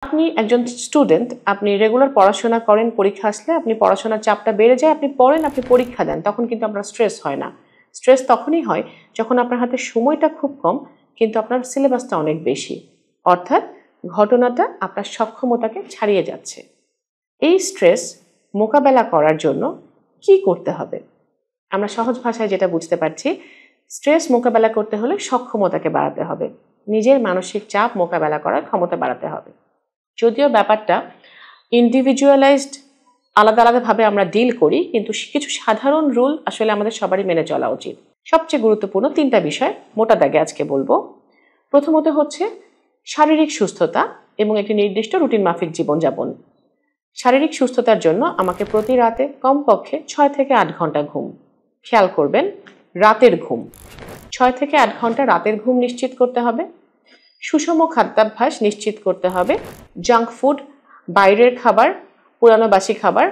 আপনি একজন স্টুডেন্ট, আপনি রেগুলার পড়াশোনা করেন, পরীক্ষা আসলে আপনি পড়াশোনার চাপটা বেড়ে যায়, আপনি পড়েন, আপনি পরীক্ষা দেন, তখন কিন্তু আপনার স্ট্রেস হয় না। স্ট্রেস তখনই হয় যখন আপনার হাতে সময়টা খুব কম কিন্তু আপনার সিলেবাসটা অনেক বেশি, অর্থাৎ ঘটনাটা আপনার সক্ষমতাকে ছাড়িয়ে যাচ্ছে। এই স্ট্রেস মোকাবেলা করার জন্য কি করতে হবে? আমরা সহজ ভাষায় যেটা বুঝতে পারছি, স্ট্রেস মোকাবেলা করতে হলে সক্ষমতাকে বাড়াতে হবে, নিজের মানসিক চাপ মোকাবেলা করার ক্ষমতা বাড়াতে হবে। যদিও ব্যাপারটা ইন্ডিভিজুয়ালাইজড, আলাদা আলাদাভাবে আমরা ডিল করি, কিন্তু কিছু সাধারণ রুল আসলে আমাদের সবারই মেনে চলা উচিত। সবচেয়ে গুরুত্বপূর্ণ 3টা বিষয় মোটা দাগে আজকে বলবো। প্রথমত হচ্ছে শারীরিক সুস্থতা এবং একটি নির্দিষ্ট রুটিন মাফিক জীবনযাপন। শারীরিক সুস্থতার জন্য আমাকে প্রতি রাতে কমপক্ষে 6 থেকে 8 ঘন্টা ঘুম, খেয়াল করবেন রাতের ঘুম, 6 থেকে 8 ঘন্টা রাতের ঘুম নিশ্চিত করতে হবে। সুষম খাদ্যাভ্যাস নিশ্চিত করতে হবে। জাঙ্ক ফুড, বাইরের খাবার, পুরানো বাসি খাবার,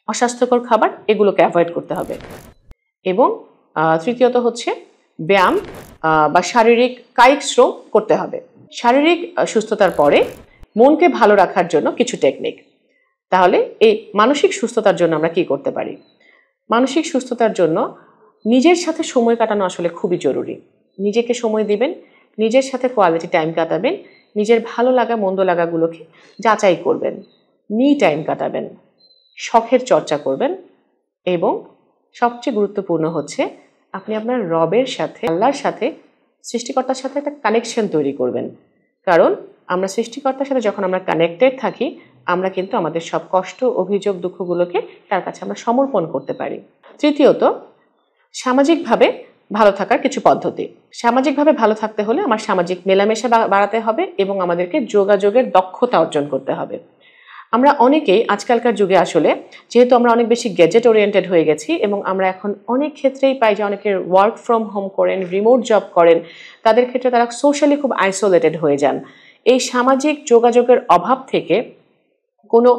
অস্বাস্থ্যকর খাবার, এগুলোকে অ্যাভয়েড করতে হবে। এবং তৃতীয়ত হচ্ছে ব্যায়াম বা শারীরিক কায়িক শ্রম করতে হবে। শারীরিক সুস্থতার পরে মনকে ভালো রাখার জন্য কিছু টেকনিক। তাহলে এই মানসিক সুস্থতার জন্য আমরা কি করতে পারি? মানসিক সুস্থতার জন্য নিজের সাথে সময় কাটানো আসলে খুবই জরুরি। নিজেকে সময় দিবেন, নিজের সাথে কোয়ালিটি টাইম কাটাবেন, নিজের ভালো লাগা মন্দ লাগাগুলোকে যাচাই করবেন, মি টাইম কাটাবেন, শখের চর্চা করবেন এবং সবচেয়ে গুরুত্বপূর্ণ হচ্ছে আপনি আপনার রবের সাথে, আল্লাহর সাথে, সৃষ্টিকর্তার সাথে একটা কানেকশন তৈরি করবেন। কারণ আমরা সৃষ্টিকর্তার সাথে যখন আমরা কানেক্টেড থাকি, আমরা কিন্তু আমাদের সব কষ্ট, অভিযোগ, দুঃখগুলোকে তার কাছে আমরা সমর্পণ করতে পারি। তৃতীয়ত, সামাজিকভাবে ভালো থাকার কিছু পদ্ধতি। সামাজিকভাবে ভালো থাকতে হলে আমার সামাজিক মেলামেশা বাড়াতে হবে এবং আমাদেরকে যোগাযোগের দক্ষতা অর্জন করতে হবে। আমরা অনেকেই আজকালকার যুগে আসলে, যেহেতু আমরা অনেক বেশি গ্যাজেট ওরিয়েন্টেড হয়ে গেছি এবং আমরা এখন অনেক ক্ষেত্রেই পাই যে অনেকে ওয়ার্ক ফ্রম হোম করেন, রিমোট জব করেন, তাদের ক্ষেত্রে তারা সোশ্যালি খুব আইসোলেটেড হয়ে যান। এই সামাজিক যোগাযোগের অভাব থেকে, কোনো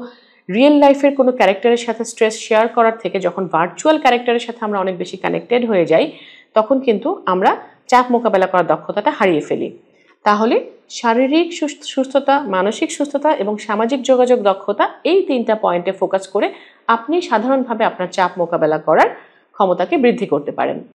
রিয়েল লাইফের কোনো ক্যারেক্টারের সাথে স্ট্রেস শেয়ার করার থেকে যখন ভার্চুয়াল ক্যারেক্টারের সাথে আমরা অনেক বেশি কানেক্টেড হয়ে যাই, তখন কিন্তু আমরা চাপ মোকাবেলা করার দক্ষতাটা হারিয়ে ফেলি। তাহলে শারীরিক সুস্থতা, মানসিক সুস্থতা এবং সামাজিক যোগাযোগ দক্ষতা, এই 3টা পয়েন্টে ফোকাস করে আপনি সাধারণভাবে আপনার চাপ মোকাবেলা করার ক্ষমতাকে বৃদ্ধি করতে পারেন।